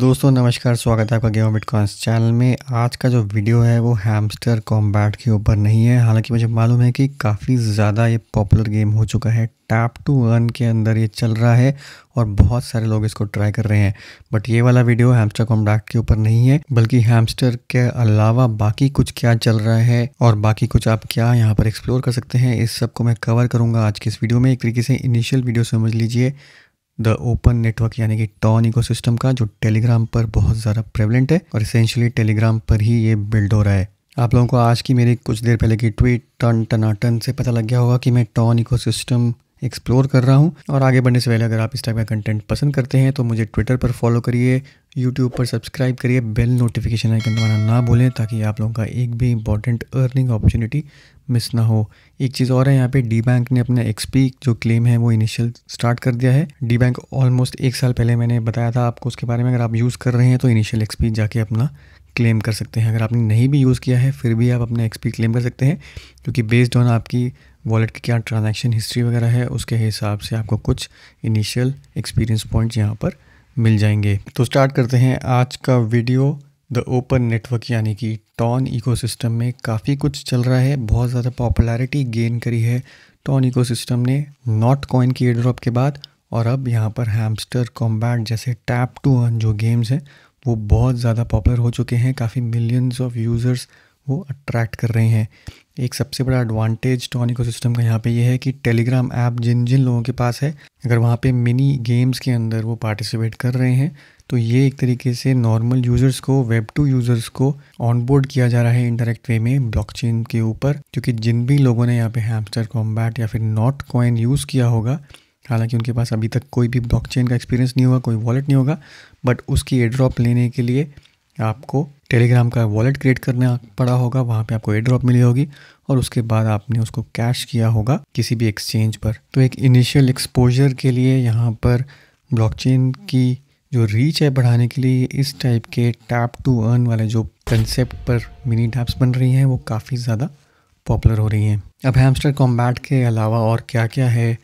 दोस्तों नमस्कार, स्वागत है आपका गेम बिटकॉइंस चैनल में। आज का जो वीडियो है वो हैमस्टर कॉम्बैट के ऊपर नहीं है। हालांकि मुझे मालूम है कि काफ़ी ज़्यादा ये पॉपुलर गेम हो चुका है, टैप टू अर्न के अंदर ये चल रहा है और बहुत सारे लोग इसको ट्राई कर रहे हैं। बट ये वाला वीडियो हैमस्टर कॉम्बैट के ऊपर नहीं है, बल्कि हैमस्टर के अलावा बाकी कुछ क्या चल रहा है और बाकी कुछ आप क्या यहाँ पर एक्सप्लोर कर सकते हैं, इस सब को मैं कवर करूँगा आज की इस वीडियो में। एक तरीके से इनिशियल वीडियो समझ लीजिए द ओपन नेटवर्क यानी कि टॉन इकोसिस्टम का, जो टेलीग्राम पर बहुत ज़्यादा प्रेवलेंट है और इसेंशियली टेलीग्राम पर ही ये बिल्ड हो रहा है। आप लोगों को आज की मेरी कुछ देर पहले की ट्वीट टन टनाटन से पता लग गया होगा कि मैं टॉन इकोसिस्टम एक्सप्लोर कर रहा हूं। और आगे बढ़ने से पहले अगर आप इस टाइप का कंटेंट पसंद करते हैं तो मुझे ट्विटर पर फॉलो करिए, यूट्यूब पर सब्सक्राइब करिए, बेल नोटिफिकेशन आइकन दबाना ना भूलें ताकि आप लोगों का एक भी इंपॉर्टेंट अर्निंग अपॉर्चुनिटी मिस ना हो। एक चीज़ और है, यहाँ पे डी बैंक ने अपना एक्सपी जो क्लेम है वो इनिशियल स्टार्ट कर दिया है। डी बैंक ऑलमोस्ट 1 साल पहले मैंने बताया था आपको उसके बारे में। अगर आप यूज़ कर रहे हैं तो इनिशियल एक्सपी जाके अपना क्लेम कर सकते हैं। अगर आपने नहीं भी यूज़ किया है फिर भी आप अपना एक्सपी क्लेम कर सकते हैं, क्योंकि बेस्ड ऑन आपकी वॉलेट की क्या ट्रांजैक्शन हिस्ट्री वगैरह है उसके हिसाब से आपको कुछ इनिशियल एक्सपीरियंस पॉइंट्स यहाँ पर मिल जाएंगे। तो स्टार्ट करते हैं आज का वीडियो। द ओपन नेटवर्क यानी कि टॉन इकोसिस्टम में काफ़ी कुछ चल रहा है, बहुत ज़्यादा पॉपुलैरिटी गेन करी है टॉन इकोसिस्टम ने नॉट कॉइन की एयरड्रॉप के बाद। और अब यहाँ पर हैमस्टर कॉम्बैट जैसे टैप टू अर्न जो गेम्स हैं वो बहुत ज़्यादा पॉपुलर हो चुके हैं। काफ़ी मिलियंस ऑफ यूज़र्स वो अट्रैक्ट कर रहे हैं। एक सबसे बड़ा एडवांटेज टॉन इकोसिस्टम का यहाँ पे ये है कि टेलीग्राम ऐप जिन जिन लोगों के पास है, अगर वहाँ पे मिनी गेम्स के अंदर वो पार्टिसिपेट कर रहे हैं तो ये एक तरीके से नॉर्मल यूज़र्स को, वेब टू यूज़र्स को ऑनबोर्ड किया जा रहा है इंडायरेक्ट वे में ब्लॉकचेन के ऊपर। क्योंकि जिन भी लोगों ने यहाँ पे हैमस्टर कॉम्बैट या फिर नॉट कॉइन यूज़ किया होगा, हालांकि उनके पास अभी तक कोई भी ब्लॉकचेन का एक्सपीरियंस नहीं होगा, कोई वॉलेट नहीं होगा, बट उसकी एयरड्रॉप लेने के लिए आपको टेलीग्राम का वॉलेट क्रिएट करना पड़ा होगा, वहाँ पे आपको एयरड्रॉप मिली होगी और उसके बाद आपने उसको कैश किया होगा किसी भी एक्सचेंज पर। तो एक इनिशियल एक्सपोजर के लिए यहाँ पर ब्लॉकचेन की जो रीच है बढ़ाने के लिए इस टाइप के टैप टू अर्न वाले जो कंसेप्ट पर मिनी टैप्स बन रही हैं वो काफ़ी ज़्यादा पॉपुलर हो रही हैं। अब हैमस्टर कॉम्बैट के अलावा और क्या क्या है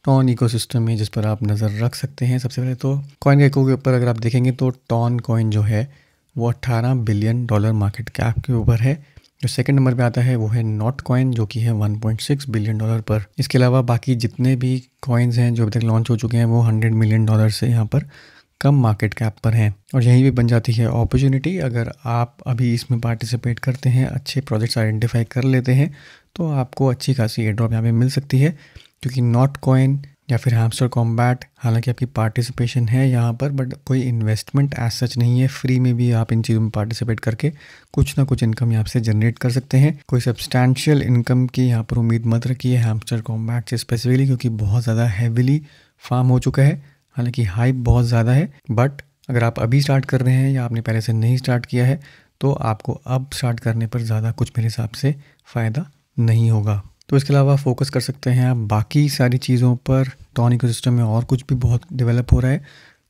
टॉन इकोसिस्टम में जिस पर आप नज़र रख सकते हैं। सबसे पहले तो कॉइन गेको के ऊपर अगर आप देखेंगे तो टॉन कॉइन जो है वो $18 बिलियन मार्केट कैप के ऊपर है। जो सेकंड नंबर पे आता है वो है नॉट कॉइन जो कि है $1.6 बिलियन पर। इसके अलावा बाकी जितने भी कॉइन्स हैं जो अभी तक लॉन्च हो चुके हैं वो $100 मिलियन से यहाँ पर कम मार्केट कैप पर हैं। और यहीं भी बन जाती है अपॉर्चुनिटी। अगर आप अभी इसमें पार्टिसिपेट करते हैं, अच्छे प्रोजेक्ट्स आइडेंटिफाई कर लेते हैं तो आपको अच्छी खासी एयरड्रॉप यहाँ पे मिल सकती है। क्योंकि नॉट कॉइन या फिर हैमस्टर कॉम्बैट, हालांकि आपकी पार्टिसिपेशन है यहाँ पर बट कोई इन्वेस्टमेंट एज सच नहीं है। फ्री में भी आप इन चीज़ों में पार्टिसिपेट करके कुछ ना कुछ इनकम यहाँ से जनरेट कर सकते हैं। कोई सब्सटैंशियल इनकम की यहाँ पर उम्मीद मत रखिए हैमस्टर कॉम्बैट से स्पेसिफिकली, क्योंकि बहुत ज़्यादा हैविली फार्म हो चुका है। हालांकि हाइप बहुत ज़्यादा है, बट अगर आप अभी स्टार्ट कर रहे हैं या आपने पहले से नहीं स्टार्ट किया है तो आपको अब स्टार्ट करने पर ज़्यादा कुछ मेरे हिसाब से फ़ायदा नहीं होगा। तो इसके अलावा फोकस कर सकते हैं आप बाकी सारी चीज़ों पर। टॉन इकोसिस्टम में और कुछ भी बहुत डेवलप हो रहा है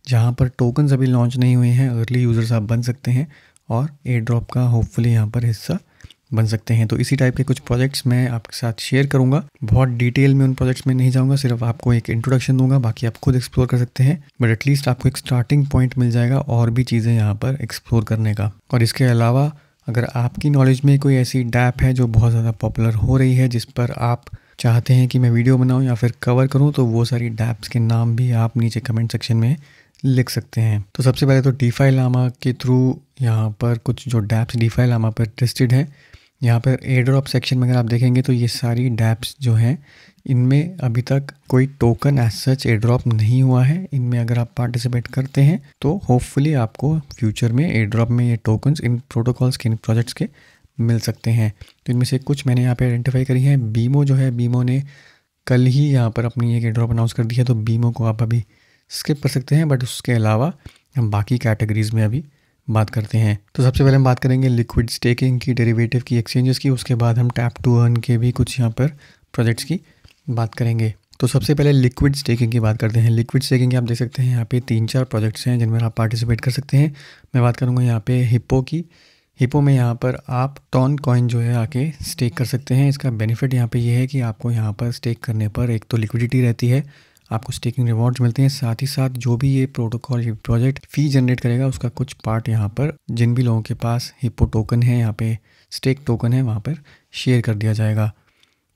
जहाँ पर टोकन्स अभी लॉन्च नहीं हुए हैं। अर्ली यूज़र्स आप बन सकते हैं और एयर ड्रॉप का होपफुली यहाँ पर हिस्सा बन सकते हैं। तो इसी टाइप के कुछ प्रोजेक्ट्स मैं आपके साथ शेयर करूंगा। बहुत डिटेल में उन प्रोजेक्ट्स में नहीं जाऊंगा, सिर्फ आपको एक इंट्रोडक्शन दूंगा, बाकी आप खुद एक्सप्लोर कर सकते हैं। बट एटलीस्ट आपको एक स्टार्टिंग पॉइंट मिल जाएगा और भी चीज़ें यहाँ पर एक्सप्लोर करने का। और इसके अलावा अगर आपकी नॉलेज में कोई ऐसी डैप है जो बहुत ज़्यादा पॉपुलर हो रही है जिस पर आप चाहते हैं कि मैं वीडियो बनाऊँ या फिर कवर करूँ, तो वो सारी डैप्स के नाम भी आप नीचे कमेंट सेक्शन में लिख सकते हैं। तो सबसे पहले तो डीफाई लामा के थ्रू यहाँ पर कुछ जो डैप्स डीफाई लामा पर लिस्टेड है, यहाँ पर एयरड्रॉप सेक्शन में अगर आप देखेंगे तो ये सारी डैप्स जो हैं इनमें अभी तक कोई टोकन एज सच एयरड्रॉप नहीं हुआ है। इनमें अगर आप पार्टिसिपेट करते हैं तो होपफुली आपको फ्यूचर में एयरड्रॉप में ये टोकन्स इन प्रोटोकॉल्स के, इन प्रोजेक्ट्स के मिल सकते हैं। तो इनमें से कुछ मैंने यहाँ पे आइडेंटिफाई करी है। बीमो जो है, बीमो ने कल ही यहाँ पर अपनी एक एयरड्रॉप अनाउंस कर दी है, तो बीमो को आप अभी स्किप कर सकते हैं। बट उसके अलावा हम बाकी कैटेगरीज में अभी बात करते हैं। तो सबसे पहले हम बात करेंगे लिक्विड स्टेकिंग की, डेरिवेटिव की, एक्सचेंजेस की। उसके बाद हम टैप टू अर्न के भी कुछ यहाँ पर प्रोजेक्ट्स की बात करेंगे। तो सबसे पहले लिक्विड स्टेकिंग की बात करते हैं। लिक्विड स्टेकिंग आप देख सकते हैं यहाँ पे 3-4 प्रोजेक्ट्स हैं जिनमें आप पार्टिसिपेट कर सकते हैं। मैं बात करूँगा यहाँ पे हिप्पो की। हिप्पो में यहाँ पर आप टॉन कॉइन जो है आके स्टेक कर सकते हैं। इसका बेनिफिट यहाँ पे ये है कि आपको यहाँ पर स्टेक करने पर एक तो लिक्विडिटी रहती है, आपको स्टेकिंग रिवॉर्ड्स मिलते हैं। साथ ही साथ जो भी ये प्रोटोकॉल ये प्रोजेक्ट फ़ी जनरेट करेगा उसका कुछ पार्ट यहाँ पर जिन भी लोगों के पास हिप्पो टोकन है, यहाँ पे स्टेक टोकन है, वहाँ पर शेयर कर दिया जाएगा।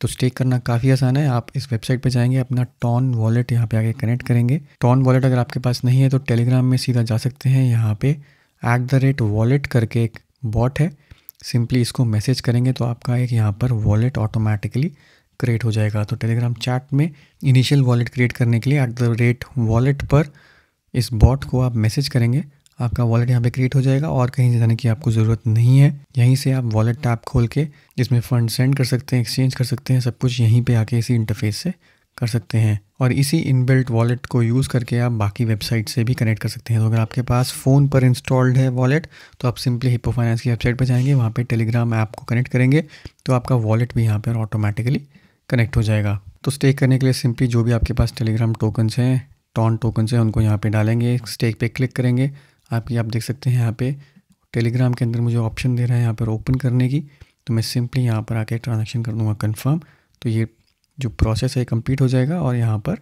तो स्टेक करना काफ़ी आसान है। आप इस वेबसाइट पे जाएंगे, अपना टॉन वॉलेट यहाँ पे आके कनेक्ट करेंगे। टॉन वॉलेट अगर आपके पास नहीं है तो टेलीग्राम में सीधा जा सकते हैं। यहाँ पे @wallet करके एक बॉट है, सिंपली इसको मैसेज करेंगे तो आपका एक यहाँ पर वॉलेट ऑटोमेटिकली क्रिएट हो जाएगा। तो टेलीग्राम चैट में इनिशियल वॉलेट क्रिएट करने के लिए @wallet पर इस बॉट को आप मैसेज करेंगे, आपका वॉलेट यहाँ पे क्रिएट हो जाएगा और कहीं जाने की आपको ज़रूरत नहीं है। यहीं से आप वॉलेट टैब खोल के जिसमें फ़ंड सेंड कर सकते हैं, एक्सचेंज कर सकते हैं, सब कुछ यहीं पे आके इसी इंटरफेस से कर सकते हैं। और इसी इनबिल्ट वॉलेट को यूज़ करके आप बाकी वेबसाइट से भी कनेक्ट कर सकते हैं। तो अगर आपके पास फ़ोन पर इंस्टॉल्ड है वॉलेट तो आप सिंपली हिप्पो फाइनेंस की वेबसाइट पर जाएंगे, वहाँ पर टेलीग्राम ऐप को कनेक्ट करेंगे तो आपका वॉलेट भी यहाँ पर ऑटोमेटिकली कनेक्ट हो जाएगा। तो स्टेक करने के लिए सिंपली जो भी आपके पास टेलीग्राम टोकन्स हैं, टॉन टोकन्स हैं, उनको यहाँ पे डालेंगे, स्टेक पे क्लिक करेंगे। आप देख सकते हैं यहाँ पे टेलीग्राम के अंदर मुझे ऑप्शन दे रहा है यहाँ पर ओपन करने की, तो मैं सिंपली यहाँ पर आके ट्रांजैक्शन कर दूँगा कंफर्म। तो ये जो प्रोसेस है कंप्लीट हो जाएगा और यहाँ पर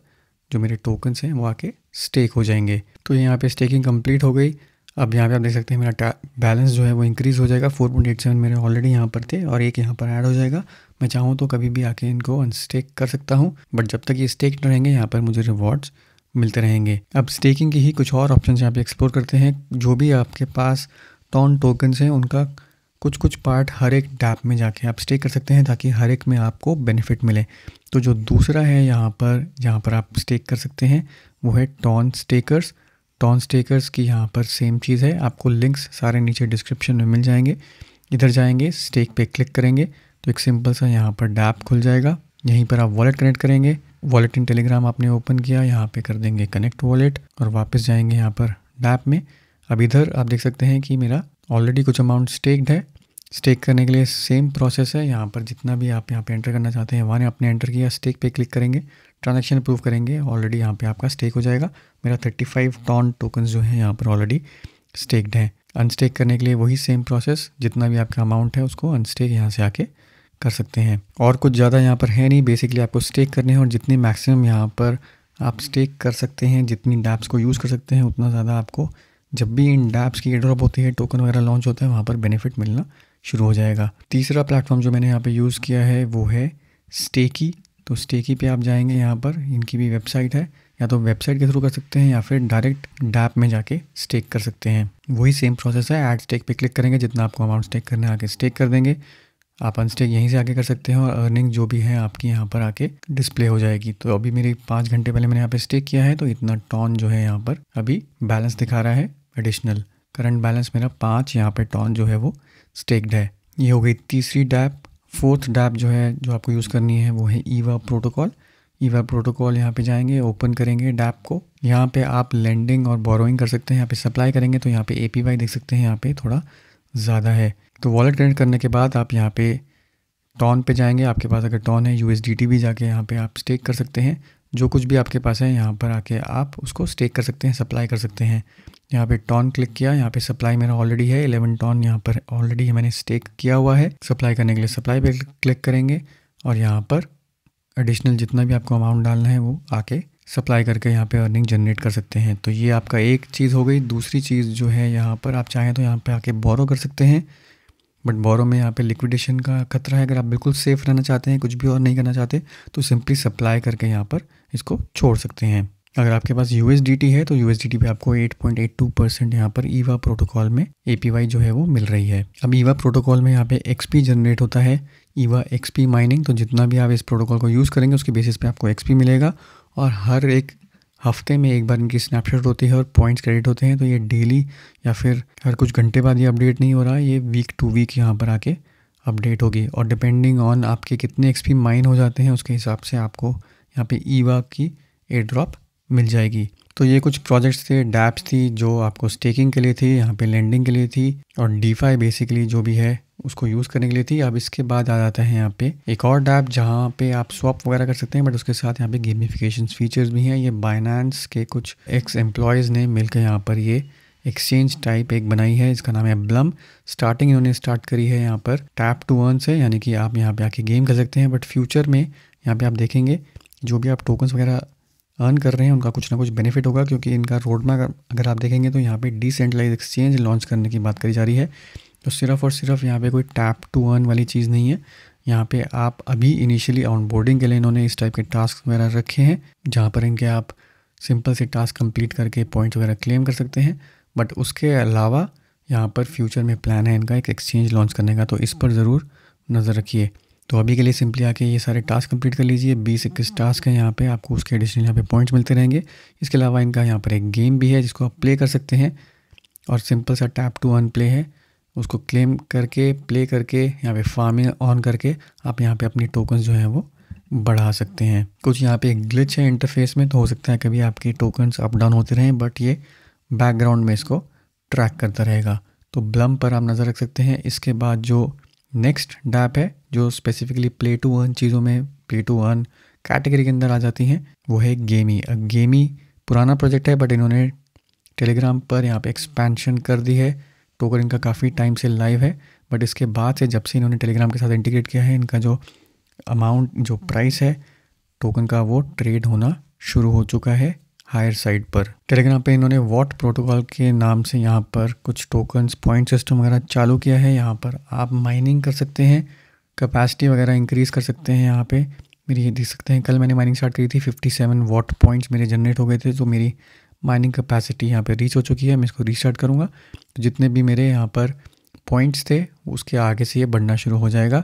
जो मेरे टोकन्स हैं वो आके स्टेक हो जाएंगे। तो यहाँ पे स्टेकिंग कंप्लीट हो गई। अब यहाँ पे आप देख सकते हैं मेरा बैलेंस जो है वो इंक्रीज़ हो जाएगा। 4.87 मेरे ऑलरेडी यहाँ पर थे और एक यहाँ पर ऐड हो जाएगा। मैं चाहूँ तो कभी भी आके इनको अनस्टेक कर सकता हूँ, बट जब तक ये स्टेक रहेंगे यहाँ पर मुझे रिवॉर्ड्स मिलते रहेंगे। अब स्टेकिंग की ही कुछ और ऑप्शन यहाँ पे एक्सप्लोर करते हैं। जो भी आपके पास टॉन टोकन्स हैं उनका कुछ पार्ट हर एक डैप में जाके आप स्टेक कर सकते हैं ताकि हर एक में आपको बेनिफिट मिले। तो जो दूसरा है यहाँ पर जहाँ पर आप स्टेक कर सकते हैं वो है टॉन स्टेकर्स। टॉन स्टेकर्स की यहाँ पर सेम चीज़ है, आपको लिंक्स सारे नीचे डिस्क्रिप्शन में मिल जाएंगे। इधर जाएंगे, स्टेक पे क्लिक करेंगे तो एक सिंपल सा यहाँ पर डैप खुल जाएगा। यहीं पर आप वॉलेट कनेक्ट करेंगे। वॉलेट इन टेलीग्राम आपने ओपन किया, यहाँ पे कर देंगे कनेक्ट वॉलेट और वापस जाएंगे यहाँ पर डैप में। अब इधर आप देख सकते हैं कि मेरा ऑलरेडी कुछ अमाउंट स्टेक्ड है। स्टेक करने के लिए सेम प्रोसेस है, यहाँ पर जितना भी आप यहाँ पे एंटर करना चाहते हैं वहाँ आपने एंटर किया, स्टेक पे क्लिक करेंगे, ट्रांजैक्शन अप्रूव करेंगे, ऑलरेडी यहाँ पे आपका स्टेक हो जाएगा। मेरा 35 टॉन टोकन्स जो हैं यहाँ पर ऑलरेडी स्टेक्ड हैं। अनस्टेक करने के लिए वही सेम प्रोसेस, जितना भी आपका अमाउंट है उसको अनस्टेक यहाँ से आके कर सकते हैं। और कुछ ज़्यादा यहाँ पर है नहीं, बेसिकली आपको स्टेक करने हैं और जितनी मैक्सिमम यहाँ पर आप स्टेक कर सकते हैं, जितनी डैप्स को यूज़ कर सकते हैं, उतना ज़्यादा आपको जब भी इन डैप्स की एयरड्रॉप होती है, टोकन वगैरह लॉन्च होता है, वहाँ पर बेनिफिट मिलना शुरू हो जाएगा। तीसरा प्लेटफॉर्म जो मैंने यहाँ पे यूज़ किया है वो है स्टेकी। तो स्टेकी पे आप जाएंगे, यहाँ पर इनकी भी वेबसाइट है, या तो वेबसाइट के थ्रू कर सकते हैं या फिर डायरेक्ट डैप में जाके स्टेक कर सकते हैं। वही सेम प्रोसेस है, ऐड स्टेक पे क्लिक करेंगे, जितना आपको अमाउंट स्टेक करना है आके स्टेक कर देंगे। आप अनस्टेक यहीं से आके कर सकते हैं और अर्निंग जो भी है आपकी यहाँ पर आके डिस्प्ले हो जाएगी। तो अभी मेरी 5 घंटे पहले मैंने यहाँ पे स्टेक किया है, तो इतना टॉन जो है यहाँ पर अभी बैलेंस दिखा रहा है एडिशनल। करंट बैलेंस मेरा 5 यहाँ पे टॉन जो है वो स्टेक्ड है। ये हो गई तीसरी डैप। फोर्थ डैप जो है जो आपको यूज़ करनी है वो है ईवा प्रोटोकॉल। ईवा प्रोटोकॉल यहाँ पे जाएंगे, ओपन करेंगे डैप को। यहाँ पे आप लेंडिंग और बोरोइंग कर सकते हैं। यहाँ पे सप्लाई करेंगे तो यहाँ पे APY देख सकते हैं, यहाँ पे थोड़ा ज़्यादा है। तो वॉलेट कनेक्ट करने के बाद आप यहाँ पे टॉन पे जाएंगे। आपके पास अगर टॉन है, USDT भी जाके यहाँ पे आप स्टेक कर सकते हैं। जो कुछ भी आपके पास है यहाँ पर आके आप उसको स्टेक कर सकते हैं, सप्लाई कर सकते हैं। यहाँ पे टॉन क्लिक किया, यहाँ पे सप्लाई मेरा ऑलरेडी है 11 टॉन यहाँ पर ऑलरेडी मैंने स्टेक किया हुआ है। सप्लाई करने के लिए सप्लाई पे क्लिक करेंगे और यहाँ पर एडिशनल जितना भी आपको अमाउंट डालना है वो आके सप्लाई करके यहाँ पे अर्निंग जनरेट कर सकते हैं। तो ये आपका एक चीज़ हो गई। दूसरी चीज़ जो है यहाँ पर आप चाहें तो यहाँ पे आके बोरो कर सकते हैं, बट बोरो में यहाँ पे लिक्विडेशन का खतरा है। अगर आप बिल्कुल सेफ रहना चाहते हैं, कुछ भी और नहीं करना चाहते, तो सिंपली सप्लाई करके यहाँ पर इसको छोड़ सकते हैं। अगर आपके पास USDT है तो USDT पे आपको 8.82% यहाँ पर ईवा प्रोटोकॉल में APY जो है वो मिल रही है। अब ईवा प्रोटोकॉल में यहाँ पे XP जनरेट होता है, ईवा XP माइनिंग। तो जितना भी आप इस प्रोटोकॉल को यूज़ करेंगे उसके बेसिस पे आपको XP मिलेगा और हर एक हफ्ते में एक बार इनकी स्नैपशॉट होती है और पॉइंट्स क्रेडिट होते हैं। तो ये डेली या फिर हर कुछ घंटे बाद ये अपडेट नहीं हो रहा है, ये वीक टू वीक यहाँ पर आके अपडेट होगी और डिपेंडिंग ऑन आपके कितने XP माइन हो जाते हैं उसके हिसाब से आपको यहाँ पे ईवा की एयर ड्रॉप मिल जाएगी। तो ये कुछ प्रोजेक्ट्स थे, डैप्स थी जो आपको स्टेकिंग के लिए थी, यहाँ पे लेंडिंग के लिए थी और DeFi बेसिकली जो भी है उसको यूज़ करने के लिए थी। अब इसके बाद आ जाता है यहाँ पे एक और डैप जहाँ पे आप स्वैप वगैरह कर सकते हैं, बट उसके साथ यहाँ पे गेमिफिकेशन फीचर्स भी हैं। ये बाइनेंस के कुछ एक्स एम्प्लॉयज़ ने मिलकर यहाँ पर ये एक्सचेंज टाइप एक बनाई है, इसका नाम है ब्लम। स्टार्टिंग इन्होंने स्टार्ट करी है यहाँ पर टैप टू अर्न से, यानी कि आप यहाँ पे आके गेम कर सकते हैं। बट फ्यूचर में यहाँ पे आप देखेंगे जो भी आप टोकन्स वगैरह अर्न कर रहे हैं उनका कुछ ना कुछ बेनिफिट होगा, क्योंकि इनका रोड मैप अगर आप देखेंगे तो यहाँ पे डिसेंट्रलाइज एक्सचेंज लॉन्च करने की बात करी जा रही है। तो सिर्फ और सिर्फ यहाँ पे कोई टैप टू अर्न वाली चीज़ नहीं है। यहाँ पे आप अभी इनिशियली ऑनबोर्डिंग के लिए इन्होंने इस टाइप के टास्क वगैरह रखे हैं, जहाँ पर इनके आप सिंपल से टास्क कंप्लीट करके पॉइंट्स वगैरह क्लेम कर सकते हैं। बट उसके अलावा यहाँ पर फ्यूचर में प्लान है इनका एक एक्सचेंज लॉन्च करने का, तो इस पर ज़रूर नज़र रखिए। तो अभी के लिए सिंपली आके ये सारे टास्क कंप्लीट कर लीजिए। 20-21 टास्क हैं यहाँ पे, आपको उसके एडिशनल यहाँ पे पॉइंट्स मिलते रहेंगे। इसके अलावा इनका यहाँ पर एक गेम भी है जिसको आप प्ले कर सकते हैं, और सिंपल सा टैप टू अर्न प्ले है। उसको क्लेम करके प्ले करके यहाँ पे फार्मिंग ऑन करके आप यहाँ पे अपनी टोकन्स जो हैं वो बढ़ा सकते हैं। कुछ यहाँ पे एक ग्लिच है इंटरफेस में, तो हो सकता है कभी आपकी टोकन्स अप डाउन होते रहें, बट ये बैकग्राउंड में इसको ट्रैक करता रहेगा। तो ब्लम पर आप नज़र रख सकते हैं। इसके बाद जो नेक्स्ट डैप है जो स्पेसिफिकली प्ले टू अर्न चीज़ों में प्ले टू अर्न कैटेगरी के अंदर आ जाती हैं, वो है गेमी। गेमी पुराना प्रोजेक्ट है, बट इन्होंने टेलीग्राम पर यहाँ पे एक्सपेंशन कर दी है। टोकन इनका काफ़ी टाइम से लाइव है, बट इसके बाद से जब से इन्होंने टेलीग्राम के साथ इंटीग्रेट किया है, इनका जो अमाउंट जो प्राइस है टोकन का वो ट्रेड होना शुरू हो चुका है हायर साइड पर। टेलीग्राम पे इन्होंने वॉट प्रोटोकॉल के नाम से यहाँ पर कुछ टोकन्स पॉइंट सिस्टम वगैरह चालू किया है। यहाँ पर आप माइनिंग कर सकते हैं, कैपेसिटी वगैरह इंक्रीज़ कर सकते हैं। यहाँ पे मेरी ये देख सकते हैं, कल मैंने माइनिंग स्टार्ट करी थी, 57 वॉट पॉइंट्स मेरे जनरेट हो गए थे। तो मेरी माइनिंग कैपेसिटी यहाँ पे रीच हो चुकी है। मैं इसको रीस्टार्ट करूँगा तो जितने भी मेरे यहाँ पर पॉइंट्स थे उसके आगे से ये बढ़ना शुरू हो जाएगा।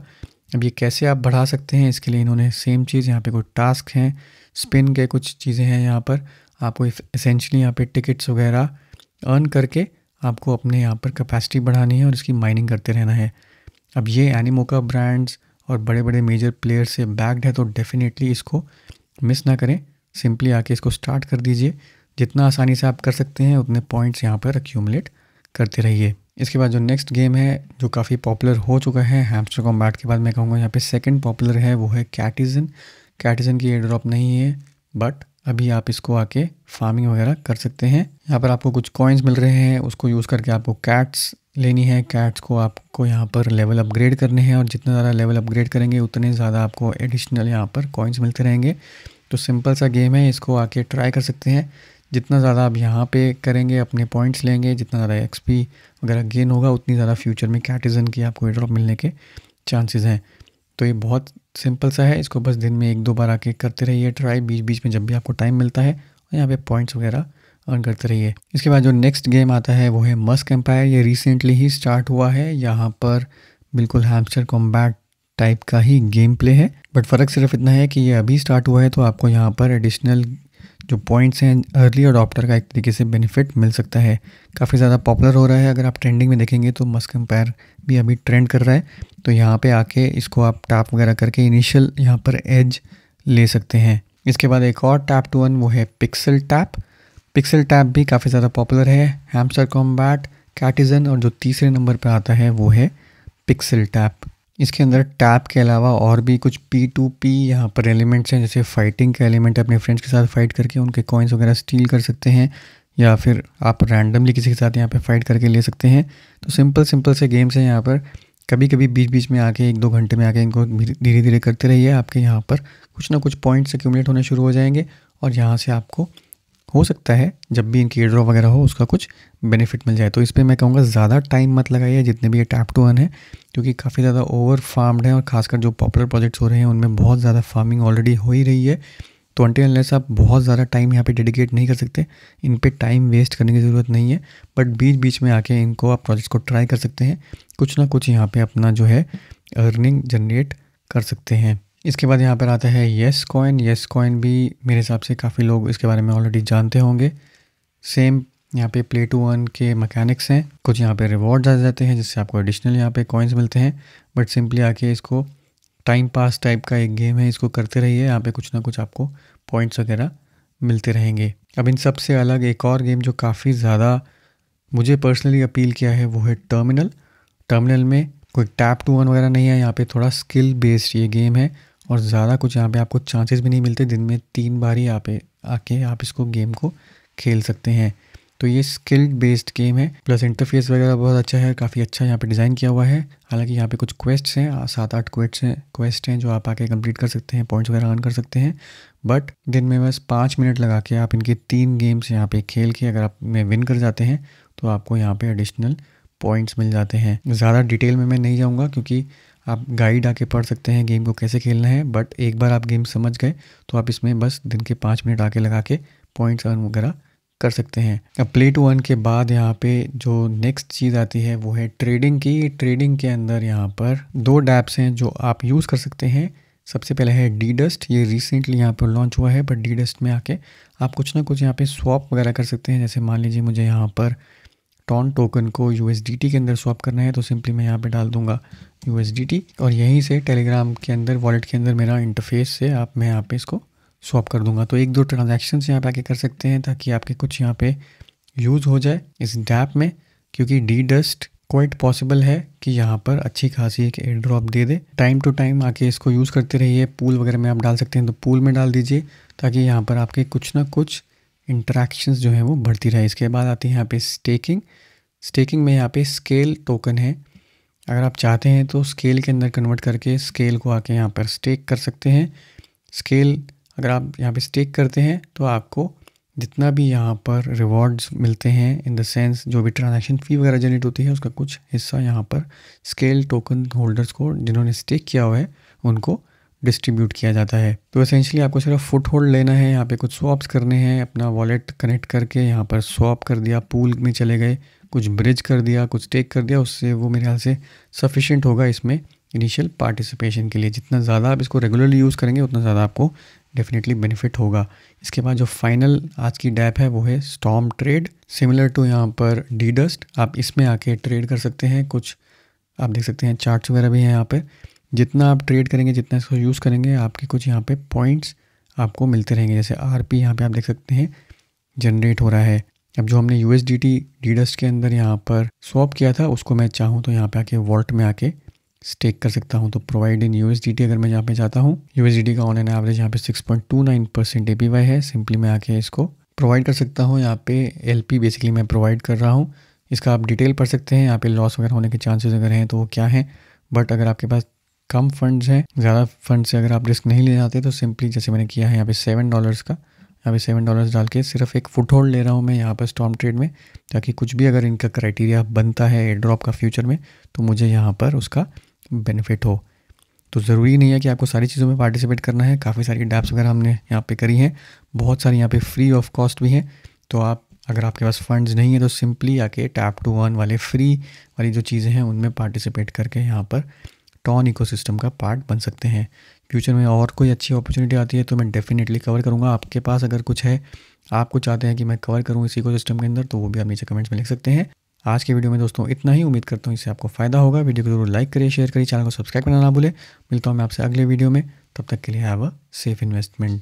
अब ये कैसे आप बढ़ा सकते हैं, इसके लिए इन्होंने सेम चीज़ यहाँ पे कुछ टास्क हैं, स्पिन के कुछ चीज़ें हैं। यहाँ पर आपको एसेंशली यहाँ पे टिकट्स वगैरह अर्न करके आपको अपने यहाँ पर कैपेसिटी बढ़ानी है और इसकी माइनिंग करते रहना है। अब ये एनिमोका ब्रांड्स और बड़े बड़े मेजर प्लेयर से बैक्ड है, तो डेफिनेटली इसको मिस ना करें। सिंपली आके इसको स्टार्ट कर दीजिए। जितना आसानी से आप कर सकते हैं उतने पॉइंट्स यहाँ पर एक्यूमुलेट करते रहिए। इसके बाद जो नेक्स्ट गेम है जो काफ़ी पॉपुलर हो चुका है हैमस्टर कॉम्बैट के बाद, मैं कहूँगा यहाँ पे सेकंड पॉपुलर है, वो है कैटिजन। कैटिजन की एयर ड्रॉप नहीं है, बट अभी आप इसको आके फार्मिंग वगैरह कर सकते हैं। यहाँ पर आपको कुछ कॉइन्स मिल रहे हैं, उसको यूज़ करके आपको कैट्स लेनी है। कैट्स को आपको यहाँ पर लेवल अपग्रेड करने हैं, और जितना ज़्यादा लेवल अपग्रेड करेंगे उतने ज़्यादा आपको एडिशनल यहाँ पर कॉइन्स मिलते रहेंगे। तो सिंपल सा गेम है, इसको आके ट्राई कर सकते हैं। जितना ज़्यादा आप यहाँ पे करेंगे, अपने पॉइंट्स लेंगे, जितना ज़्यादा एक्सपी वगैरह गेन होगा, उतनी ज़्यादा फ्यूचर में कैटिजन की आपको एयर ड्रॉप मिलने के चांसेस हैं। तो ये बहुत सिंपल सा है, इसको बस दिन में 1-2 बार आके करते रहिए ट्राई, बीच बीच में जब भी आपको टाइम मिलता है, और यहाँ पे पॉइंट्स वगैरह अर्न करते रहिए। इसके बाद जो नेक्स्ट गेम आता है वो है मस्क एम्पायर। ये रिसेंटली ही स्टार्ट हुआ है। यहाँ पर बिल्कुल हैमस्टर कॉम्बैट टाइप का ही गेम प्ले है, बट फ़र्क सिर्फ इतना है कि ये अभी स्टार्ट हुआ है, तो आपको यहाँ पर एडिशनल जो पॉइंट्स हैं अर्ली अडॉप्टर का एक तरीके से बेनिफिट मिल सकता है। काफ़ी ज़्यादा पॉपुलर हो रहा है। अगर आप ट्रेंडिंग में देखेंगे तो मस्क एम्पायर भी अभी ट्रेंड कर रहा है। तो यहाँ पे आके इसको आप टैप वगैरह करके इनिशियल यहाँ पर एज ले सकते हैं। इसके बाद एक और टैप टू अर्न, वो है पिक्सल टैप। पिक्सल टैप भी काफ़ी ज़्यादा पॉपुलर है। हैमस्टर कॉम्बैट, कैटिजन, और जो तीसरे नंबर पर आता है वो है पिक्सल टैप। इसके अंदर टैप के अलावा और भी कुछ P2P यहाँ पर एलिमेंट्स हैं, जैसे फाइटिंग का एलिमेंट, अपने फ्रेंड्स के साथ फाइट करके उनके कॉइन्स वगैरह स्टील कर सकते हैं, या फिर आप रैंडमली किसी के साथ यहाँ पे फाइट करके ले सकते हैं। तो सिंपल से गेम्स हैं यहाँ पर। कभी कभी बीच बीच में आके 1-2 घंटे में आके इनको धीरे धीरे करते रहिए। आपके यहाँ पर कुछ ना कुछ पॉइंट्स एक्यूमुलेट होने शुरू हो जाएंगे, और यहाँ से आपको हो सकता है जब भी इनकी एयर ड्रॉप वगैरह हो उसका कुछ बेनिफिट मिल जाए। तो इस पर मैं कहूँगा ज़्यादा टाइम मत लगाइए जितने भी ये टैप टू अर्न है, क्योंकि काफ़ी ज़्यादा ओवर फार्म्ड है, और खासकर जो पॉपुलर प्रोजेक्ट्स हो रहे हैं उनमें बहुत ज़्यादा फार्मिंग ऑलरेडी हो ही रही है। तो अनटिल अनलेस आप बहुत ज़्यादा टाइम यहाँ पे डेडिकेट नहीं कर सकते, इन पे टाइम वेस्ट करने की ज़रूरत नहीं है। बट बीच बीच में आके इनको आप प्रोजेक्ट्स को ट्राई कर सकते हैं, कुछ ना कुछ यहाँ पे अपना जो है अर्निंग जनरेट कर सकते हैं। इसके बाद यहाँ पर आता है येस कॉइन। येस कॉइन भी मेरे हिसाब से काफ़ी लोग इसके बारे में ऑलरेडी जानते होंगे। सेम यहाँ पे प्ले टू अर्न के मैकेनिक्स हैं। कुछ यहाँ पे रिवॉर्ड्स आ जाते हैं जिससे आपको एडिशनल यहाँ पे कॉइन्स मिलते हैं, बट सिंपली आके इसको टाइम पास टाइप का एक गेम है, इसको करते रहिए। यहाँ पे कुछ ना कुछ आपको पॉइंट्स वगैरह मिलते रहेंगे। अब इन सब से अलग एक और गेम जो काफ़ी ज़्यादा मुझे पर्सनली अपील किया है वो है टर्मिनल। टर्मिनल में कोई टैप टू अर्न वगैरह नहीं है, यहाँ पे थोड़ा स्किल बेस्ड ये गेम है, और ज़्यादा कुछ यहाँ पे आपको चांसेस भी नहीं मिलते। दिन में 3 बार ही यहाँ पे आके आप इसको गेम को खेल सकते हैं। तो ये स्किल्ड बेस्ड गेम है, प्लस इंटरफेस वगैरह बहुत अच्छा है, काफ़ी अच्छा यहाँ पे डिज़ाइन किया हुआ है। हालांकि यहाँ पे कुछ क्वेस्ट्स हैं, 7-8 क्वेस्ट हैं जो आप आके कंप्लीट कर सकते हैं, पॉइंट्स वगैरह अर्न कर सकते हैं। बट दिन में बस 5 मिनट लगा के आप इनके 3 गेम्स यहाँ पे खेल के अगर आप में विन कर जाते हैं तो आपको यहाँ पे एडिशनल पॉइंट्स मिल जाते हैं। ज़्यादा डिटेल में मैं नहीं जाऊँगा क्योंकि आप गाइड आके पढ़ सकते हैं गेम को कैसे खेलना है। बट एक बार आप गेम समझ गए तो आप इसमें बस दिन के 5 मिनट आके लगा के पॉइंट्स अर्न वगैरह कर सकते हैं। अब प्ले टू अर्न के बाद यहाँ पे जो नेक्स्ट चीज़ आती है वो है ट्रेडिंग की। ट्रेडिंग के अंदर यहाँ पर 2 डैप्स हैं जो आप यूज़ कर सकते हैं। सबसे पहले है डी डस्ट, ये रिसेंटली यहाँ पर लॉन्च हुआ है, बट डी डस्ट में आके आप कुछ ना कुछ यहाँ पे स्वैप वगैरह कर सकते हैं। जैसे मान लीजिए मुझे यहाँ पर टॉन टोकन को USDT के अंदर स्वैप करना है तो सिंपली मैं यहाँ पे डाल दूंगा USDT और यहीं से टेलीग्राम के अंदर वॉलेट के अंदर मेरा इंटरफेस से मैं यहाँ पे इसको स्वैप कर दूंगा। तो 1-2 ट्रांजैक्शन यहाँ पे आके कर सकते हैं ताकि आपके कुछ यहाँ पे यूज़ हो जाए इस डैप में, क्योंकि डी डस्ट क्वाइट पॉसिबल है कि यहाँ पर अच्छी खासी एक एयर ड्रॉप दे दे। टाइम टू टाइम आके इसको यूज़ करते रहिए। पूल वगैरह में आप डाल सकते हैं तो पूल में डाल दीजिए ताकि यहाँ पर आपके कुछ ना कुछ इंटरेक्शंस जो हैं वो बढ़ती रहे। इसके बाद आती है यहाँ पे स्टेकिंग में यहाँ पे स्केल टोकन है। अगर आप चाहते हैं तो स्केल के अंदर कन्वर्ट करके स्केल को आके यहाँ पर स्टेक कर सकते हैं। स्केल अगर आप यहाँ पे स्टेक करते हैं तो आपको जितना भी यहाँ पर रिवॉर्ड्स मिलते हैं, इन द सेंस जो भी ट्रांजैक्शन फ़ी वगैरह जनरेट होती है उसका कुछ हिस्सा यहाँ पर स्केल टोकन होल्डर्स को, जिन्होंने स्टेक किया हुआ है, उनको डिस्ट्रीब्यूट किया जाता है। तो एसेंशियली आपको सिर्फ फुट होल्ड लेना है, यहाँ पे कुछ स्वैप्स करने हैं, अपना वॉलेट कनेक्ट करके यहाँ पर स्वैप कर दिया, पूल में चले गए, कुछ ब्रिज कर दिया, कुछ टेक कर दिया, उससे वो मेरे ख्याल से सफिशिएंट होगा इसमें इनिशियल पार्टिसिपेशन के लिए। जितना ज़्यादा आप इसको रेगुलरली यूज़ करेंगे उतना ज़्यादा आपको डेफिनेटली बेनिफिट होगा। इसके बाद जो फाइनल आज की डैप है वो है स्टॉर्म ट्रेड। सिमिलर टू यहाँ पर डी डस्ट, आप इसमें आके ट्रेड कर सकते हैं। कुछ आप देख सकते हैं चार्ट्स वगैरह भी हैं यहाँ पे। जितना आप ट्रेड करेंगे, जितना इसको यूज़ करेंगे, आपके कुछ यहाँ पे पॉइंट्स आपको मिलते रहेंगे। जैसे RP यहाँ पे आप देख सकते हैं जनरेट हो रहा है। अब जो हमने USDT डी डस्ट के अंदर यहाँ पर स्वैप किया था उसको मैं चाहूँ तो यहाँ पे आके वॉल्ट में आके स्टेक कर सकता हूँ। तो प्रोवाइड इन USDT अगर मैं यहाँ पे चाहता हूँ, USDT का ऑन एन एवरेज यहाँ पे 6.29% APY है। सिंपली मैं आके इसको प्रोवाइड कर सकता हूँ। यहाँ पे LP बेसिकली मैं प्रोवाइड कर रहा हूँ। इसका आप डिटेल पढ़ सकते हैं। यहाँ पे लॉस वगैरह होने के चांसेस अगर हैं तो वो क्या हैं। बट अगर आपके पास कम फंड्स हैं, ज़्यादा फंड से अगर आप रिस्क नहीं ले जाते तो सिंपली जैसे मैंने किया है यहाँ पे $7 का, यहाँ पे $7 डाल के सिर्फ एक फुट होल्ड ले रहा हूँ मैं यहाँ पर स्टॉर्म ट्रेड में, ताकि कुछ भी अगर इनका क्राइटेरिया बनता है एयर ड्रॉप का फ्यूचर में तो मुझे यहाँ पर उसका बेनिफिट हो। तो ज़रूरी नहीं है कि आपको सारी चीज़ों में पार्टिसिपेट करना है। काफ़ी सारी डैप्स वगैरह हमने यहाँ पे करी हैं, बहुत सारी यहाँ पे फ्री ऑफ कॉस्ट भी हैं। तो आप अगर आपके पास फंड्स नहीं है तो सिंपली आके टैप टू अर्न वाले फ्री वाली जो चीज़ें हैं उनमें पार्टिसिपेट करके यहाँ पर टॉन इकोसिस्टम का पार्ट बन सकते हैं। फ्यूचर में और कोई अच्छी अपॉर्चुनिटी आती है तो मैं डेफिनेटली कवर करूँगा। आपके पास अगर कुछ है, आप कुछ चाहते हैं कि मैं कवर करूँ इस इकोसिस्टम के अंदर, तो वो भी आप नीचे कमेंट्स में लिख सकते हैं। आज के वीडियो में दोस्तों इतना ही। उम्मीद करता हूँ इससे आपको फ़ायदा होगा। वीडियो को जरूर लाइक करिए, शेयर करिए, चैनल को सब्सक्राइब करना ना भूलें। मिलता हूँ मैं आपसे अगले वीडियो में, तब तक के लिए हैव अ सेफ इन्वेस्टमेंट।